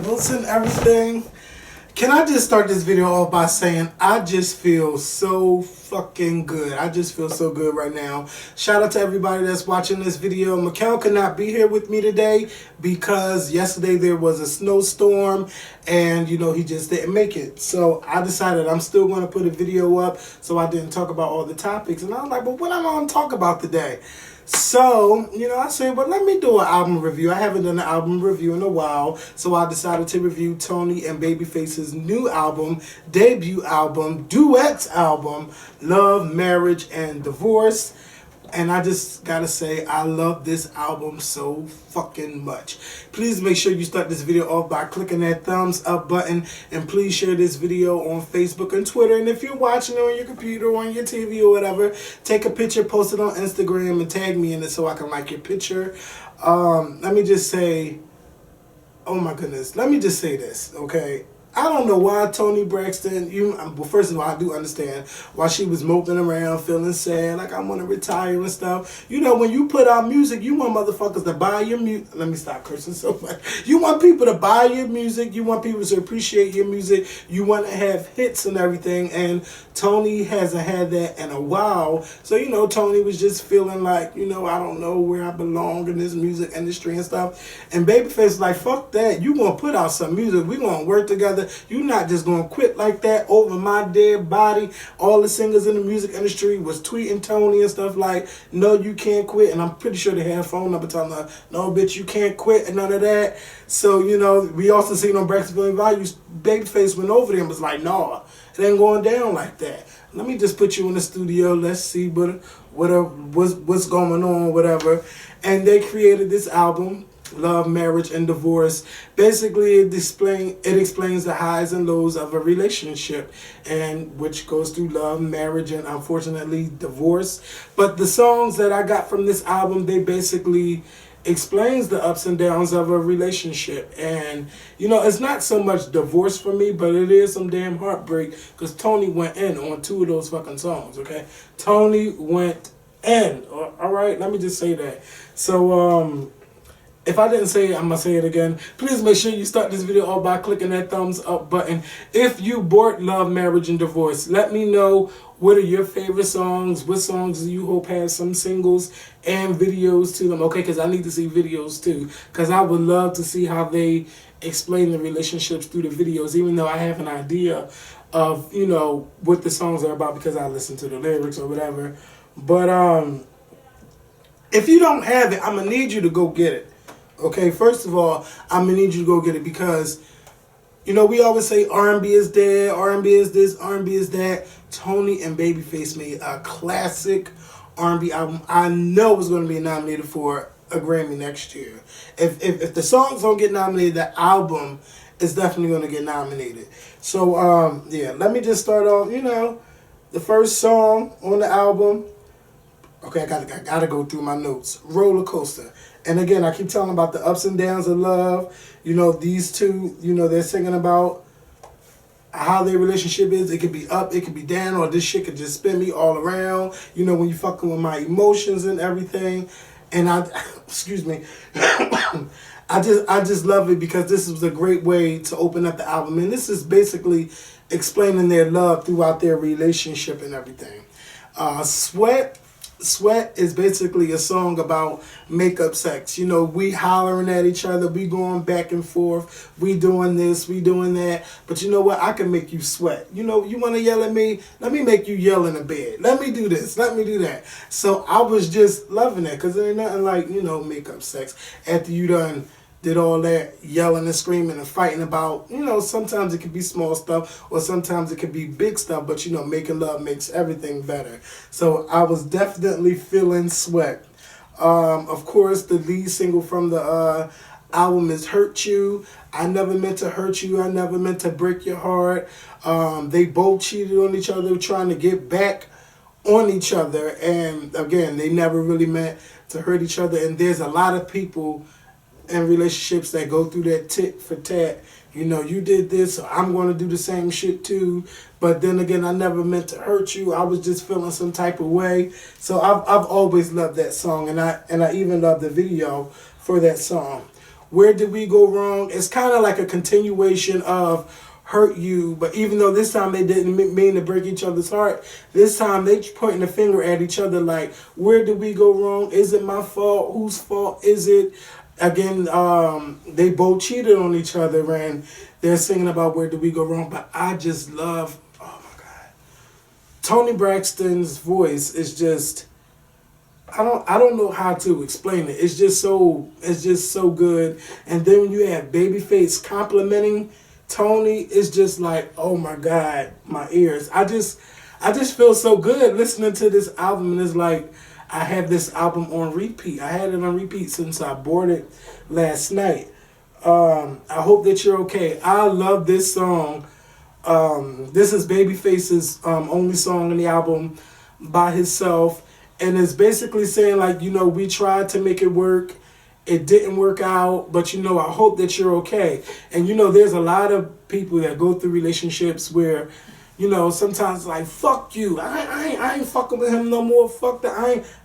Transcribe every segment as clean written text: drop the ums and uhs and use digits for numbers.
Wilson, everything. Can I just start this video off by saying I just feel so fucking good. I just feel so good right now. Shout out to everybody that's watching this video. Mikkel could not be here with me today because yesterday there was a snowstorm and he just didn't make it. So I decided I'm still going to put a video up so I didn't talk about all the topics. And I was like, but what am I going to talk about today? So, I said, well, let me do an album review. I haven't done an album review in a while, so I decided to review Toni and Babyface's new album, debut album, duets album, Love, Marriage, and Divorce. And I just gotta say, I love this album so fucking much. Please make sure you start this video off by clicking that thumbs up button. And please share this video on Facebook and Twitter. And if you're watching it on your computer or on your TV or whatever, take a picture, post it on Instagram, and tag me in it so I can like your picture. Let me just say, oh my goodness. Let me just say this, okay? I don't know why Toni Braxton, well, first of all, I do understand why she was moping around, feeling sad, like I want to retire and stuff. When you put out music, you want motherfuckers to buy your music. Let me stop cursing so much. You want people to buy your music. You want people to appreciate your music. You want to have hits and everything. And Toni hasn't had that in a while. So, Toni was just feeling like, I don't know where I belong in this music industry and stuff. And Babyface was like, fuck that. You going to put out some music. We going to work together. You're not just going to quit like that over my dead body. All the singers in the music industry was tweeting Toni and stuff like, no, you can't quit. And I'm pretty sure they had a phone number telling her, no, bitch, you can't quit and none of that. So, we also seen on Braxton Values, Babyface went over there and was like, nah, it ain't going down like that. Let me just put you in the studio. Let's see what's going on, whatever. And they created this album, Love, Marriage, and Divorce. Basically, it explains the highs and lows of a relationship, and which goes through love, marriage, and unfortunately divorce. But the songs that I got from this album, they basically explains the ups and downs of a relationship. And it's not so much divorce for me, but it is some damn heartbreak, because Toni went in on 2 of those fucking songs. Okay, Toni went in. All right, let me just say that. So if I didn't say it, I'm going to say it again. Please make sure you start this video off by clicking that thumbs up button. If you bought Love, Marriage, and Divorce, let me know what are your favorite songs. What songs do you hope have some singles and videos to them? Okay, because I need to see videos too. Because I would love to see how they explain the relationships through the videos, even though I have an idea of, what the songs are about because I listen to the lyrics or whatever. But if you don't have it, I'm going to need you to go get it. Okay, first of all, I'm going to need you to go get it because, we always say R&B is dead, R&B is this, R&B is that. Toni and Babyface made a classic R&B album. I know it's going to be nominated for a Grammy next year. If the songs don't get nominated, the album is definitely going to get nominated. So, yeah, let me just start off, the first song on the album. Okay, I gotta go through my notes. Roller Coaster. And again, I keep telling about the ups and downs of love. These two, they're singing about how their relationship is. It could be up, it could be down, or this shit could just spin me all around. When you fucking with my emotions and everything. And excuse me, I just love it because this was a great way to open up the album. And this is basically explaining their love throughout their relationship and everything. Sweat is basically a song about makeup sex. We hollering at each other. We going back and forth. We doing this. We doing that. But you know what? I can make you sweat. You want to yell at me? Let me make you yell in the bed. Let me do this. Let me do that. So I was just loving it because there ain't nothing like, makeup sex. After you done did all that yelling and screaming and fighting about, sometimes it could be small stuff or sometimes it could be big stuff, but, making love makes everything better. So I was definitely feeling Sweat. Of course, the lead single from the album is Hurt You. I never meant to hurt you. I never meant to break your heart. They both cheated on each other trying to get back on each other. And again, they never really meant to hurt each other. And there's a lot of people in relationships that go through that tit for tat. You did this, so I'm going to do the same shit too. But then again, I never meant to hurt you. I was just feeling some type of way. So I've always loved that song, and I even love the video for that song. Where Did We Go Wrong? It's kind of like a continuation of Hurt You, but even though this time they didn't mean to break each other's heart, this time they pointing the finger at each other like, where did we go wrong? Is it my fault? Whose fault is it? Again, they both cheated on each other and they're singing about where did we go wrong. But I just love, oh my God, Toni Braxton's voice is just, I don't know how to explain it. It's just so good. And then when you have Babyface complimenting Toni, it's just like, oh my God, my ears. I just feel so good listening to this album, and it's like I have this album on repeat. I had it on repeat since I bought it last night. I hope that you're okay. I love this song. This is Babyface's only song on the album by himself. And it's basically saying like, you know, we tried to make it work. It didn't work out, but you know, I hope that you're okay. And you know, there's a lot of people that go through relationships where, you know, sometimes like, fuck you. I ain't fucking with him no more. Fuck that.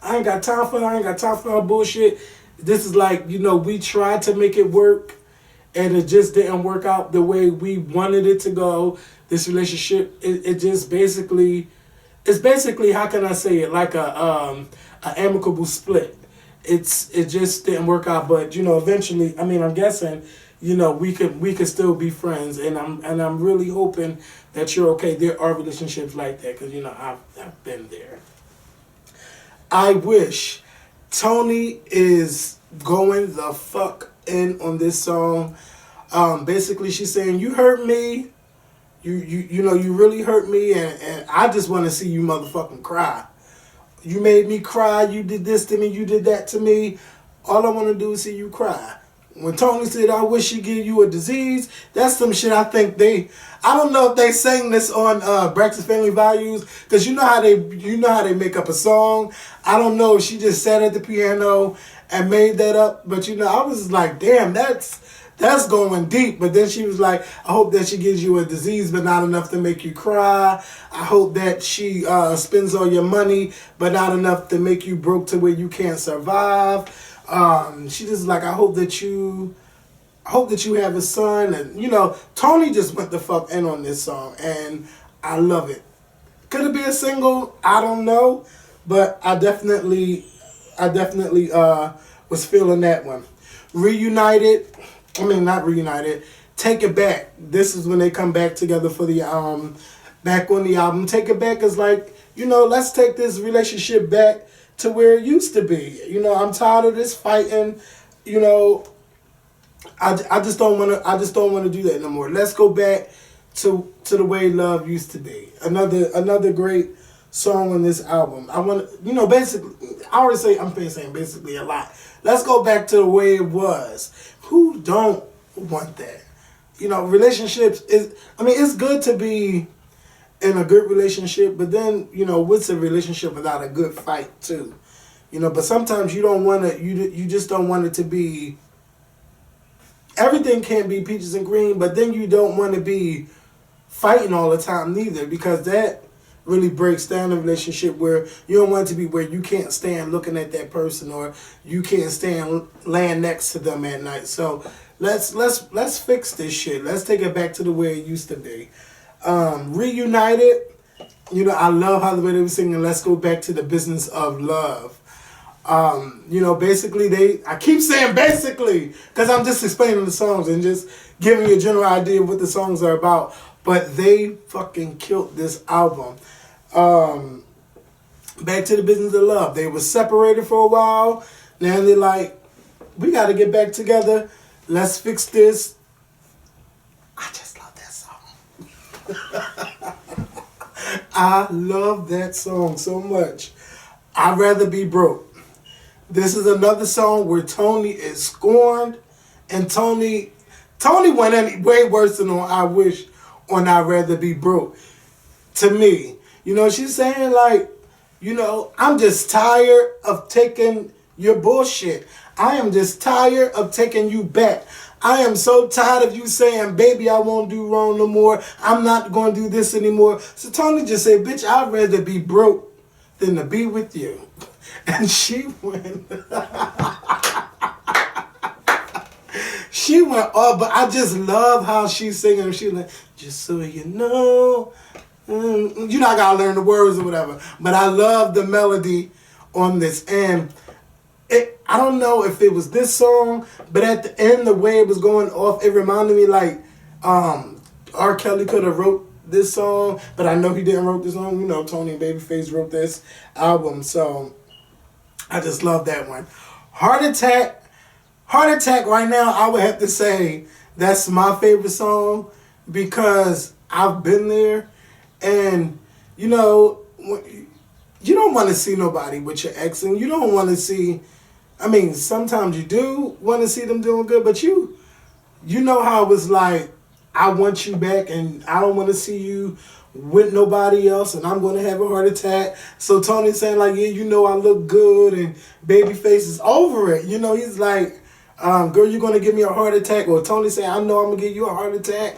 I ain't got time for that. I ain't got time for that bullshit. This is like, you know, we tried to make it work and it just didn't work out the way we wanted it to go. This relationship, it just basically, it's basically, how can I say it, like a amicable split. It just didn't work out, but you know, eventually, I mean, I'm guessing, you know, we could still be friends, and I'm really hoping that you're okay. There are relationships like that, because you know, I've been there. I wish Toni is going the fuck in on this song. Basically, she's saying, you hurt me. You know, you really hurt me, and I just want to see you motherfucking cry. You made me cry. You did this to me. You did that to me. All I want to do is see you cry. When Toni said, I wish she give you a disease, that's some shit I think I don't know if they sang this on Breakfast Family Values, because you know how they make up a song. I don't know if she just sat at the piano and made that up, but you know, I was like, damn, that's going deep. But then she was like, I hope that she gives you a disease, but not enough to make you cry. I hope that she spends all your money, but not enough to make you broke to where you can't survive. She just like, I hope that you have a son. And you know, Toni just went the fuck in on this song, and I love it. Could it be a single? I don't know, but I definitely was feeling that one. Reunited. I mean, not Reunited. Take It Back. This is when they come back together for the back on the album. Take It Back is like, you know, let's take this relationship back to where it used to be. You know, I'm tired of this fighting. You know, I just don't want to do that no more. Let's go back to the way love used to be. Another great song on this album. I want to, you know, basically, I already say, I'm saying basically a lot. Let's go back to the way it was. Who don't want that? You know, relationships it's good to be in a good relationship, but then, you know, what's a relationship without a good fight too? You know, but sometimes you don't want to, you just don't want it to be, everything can't be peaches and cream, but then you don't want to be fighting all the time neither, because that really breaks down a relationship, where you don't want it to be where you can't stand looking at that person, or you can't stand laying next to them at night. So let's fix this shit. Let's take it back to the way it used to be. Reunited, you know, I love how the way they were singing Let's Go Back to the Business of Love. You know, basically I keep saying basically, because I'm just explaining the songs and just giving you a general idea of what the songs are about. But they fucking killed this album. Back to the Business of Love. They were separated for a while. Now they're like, we got to get back together. Let's fix this. I just love that song. I love that song so much. I'd rather be broke. This is another song where Toni is scorned, and Toni went way worse than on I Wish on I'd Rather Be Broke. To me, you know, she's saying like, you know, I'm just tired of taking your bullshit. I am just tired of taking you back. I am so tired of you saying, baby, I won't do wrong no more. I'm not going to do this anymore. So Toni just said, bitch, I'd rather be broke than to be with you. And she went. She went off, but I just love how she's singing. She's like, just so you know. You know, I gotta learn the words or whatever. But I love the melody on this. And I don't know if it was this song, but at the end, the way it was going off, it reminded me like R. Kelly could have wrote this song, but I know he didn't wrote this song. You know, Toni and Babyface wrote this album. So I just love that one. Heart Attack right now, I would have to say that's my favorite song because I've been there. And, you know, you don't want to see nobody with your ex, and you don't want to see, I mean, sometimes you do want to see them doing good, but you know how it was like, I want you back and I don't want to see you with nobody else and I'm going to have a heart attack. So Tony's saying like, yeah, you know I look good, and Babyface is over it. You know, he's like, girl, you're going to give me a heart attack. Or Tony saying, I know I'm going to give you a heart attack.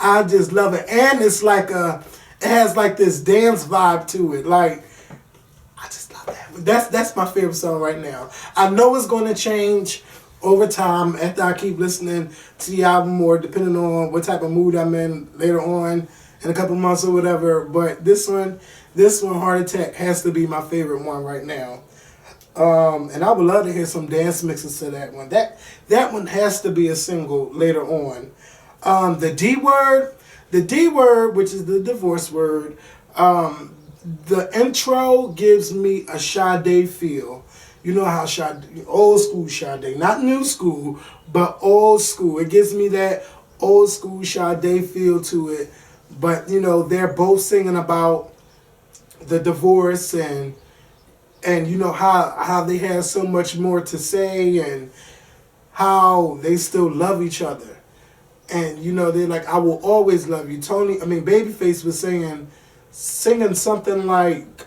I just love it. And it's like it has like this dance vibe to it. Like, I just love that. That's my favorite song right now. I know it's going to change over time after I keep listening to the album, or depending on what type of mood I'm in later on in a couple months or whatever. But this one, Heart Attack, has to be my favorite one right now. And I would love to hear some dance mixes to that one. That one has to be a single later on. The D word, which is the divorce word, the intro gives me a Sade feel. You know how Sade, old school Sade, not new school, but old school. It gives me that old school Sade feel to it. But, you know, they're both singing about the divorce and you know how they have so much more to say and how they still love each other. And, you know, they're like, I will always love you. Babyface was singing something like,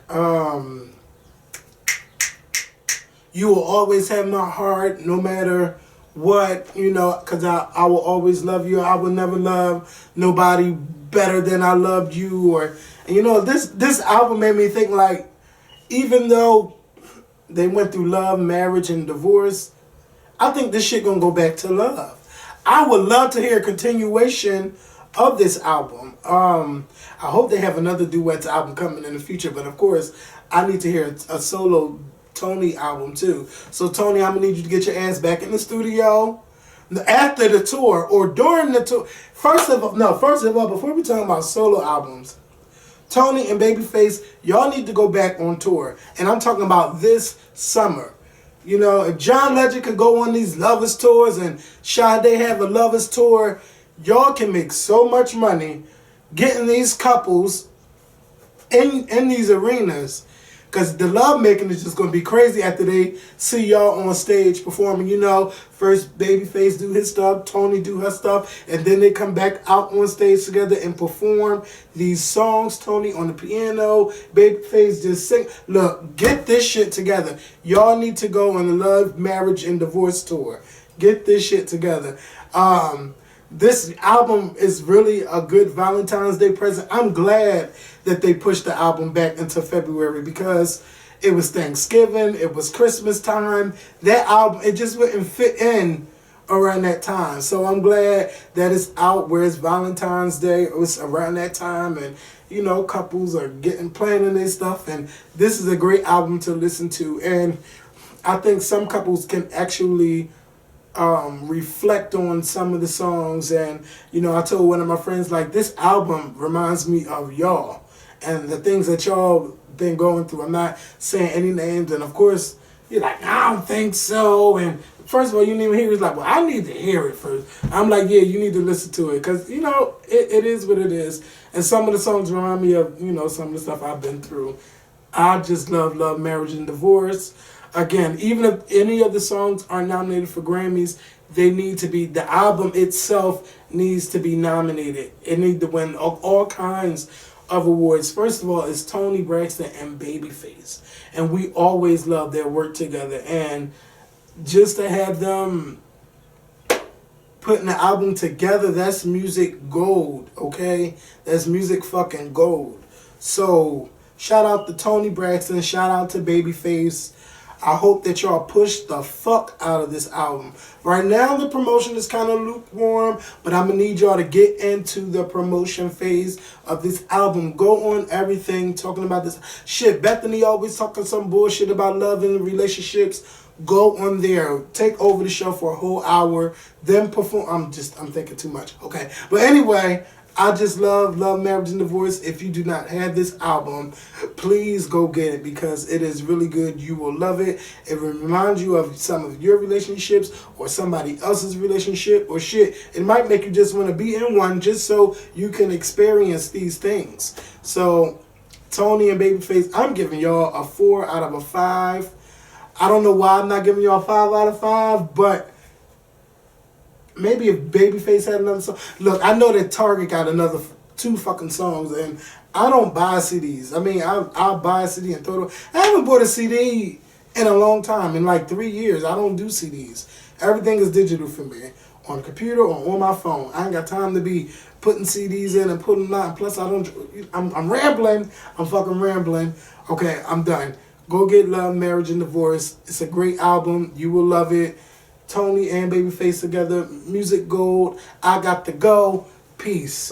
you will always have my heart no matter what, you know, because I will always love you. I will never love nobody better than I loved you. And you know, this album made me think like, even though they went through love, marriage, and divorce, I think this shit gonna go back to love. I would love to hear a continuation of this album. I hope they have another duets album coming in the future, but of course, I need to hear a solo Toni album too. So Toni, I'm gonna need you to get your ass back in the studio after the tour or during the tour. First of all, before we talk about solo albums, Toni and Babyface, y'all need to go back on tour. And I'm talking about this summer. You know, if John Legend could go on these Lovers tours and Sade have a Lovers tour, y'all can make so much money getting these couples in these arenas. Because the love making is just going to be crazy after they see y'all on stage performing. You know, first Babyface do his stuff, Toni do her stuff, and then they come back out on stage together and perform these songs. Toni on the piano, Babyface just sing. Look, get this shit together. Y'all need to go on the Love, Marriage, and Divorce tour. Get this shit together. This album is really a good Valentine's Day present. I'm glad that they pushed the album back into February because it was Thanksgiving, it was Christmas time. That album, it just wouldn't fit in around that time. So I'm glad that it's out where it's Valentine's Day. It was around that time, and you know, couples are planning their stuff, and this is a great album to listen to. And I think some couples can actually reflect on some of the songs. And you know, I told one of my friends, like, this album reminds me of y'all and the things that y'all been going through. I'm not saying any names, and of course you're like, I don't think so. And first of all, you didn't even hear it. He's like, well, I need to hear it first. I'm like, yeah, you need to listen to it, because you know, it is what it is. And some of the songs remind me of, you know, some of the stuff I've been through. I just love Love, Marriage, and Divorce. Again, even if any of the songs are nominated for Grammys, they need to be, the album itself needs to be nominated. It needs to win all kinds of awards. First of all, it's Toni Braxton and Babyface, and we always love their work together. And just to have them putting the album together, that's music gold, okay? That's music fucking gold. So shout out to Toni Braxton, shout out to Babyface. I hope that y'all push the fuck out of this album. Right now, the promotion is kind of lukewarm, but I'm going to need y'all to get into the promotion phase of this album. Go on everything talking about this shit. Bethany always talking some bullshit about love and relationships. Go on there. Take over the show for a whole hour. Then perform. I'm thinking too much. Okay. But anyway, I just love Marriage and Divorce. If you do not have this album, please go get it because it is really good. You will love it. It will remind you of some of your relationships or somebody else's relationship or shit. It might make you just want to be in one just so you can experience these things. So, Toni and Babyface, I'm giving y'all a 4 out of a 5. I don't know why I'm not giving y'all a 5 out of 5, but maybe if Babyface had another song. Look, I know that Target got another 2 fucking songs, and I don't buy CDs. I mean, I'll buy a CD and throw it. I haven't bought a CD in a long time, in like 3 years. I don't do CDs. Everything is digital for me, on the computer or on my phone. I ain't got time to be putting CDs in and putting them out. Plus, I'm rambling. I'm fucking rambling. Okay, I'm done. Go get Love, Marriage, and Divorce. It's a great album. You will love it. Toni and Babyface together. Music gold. I got to go. Peace.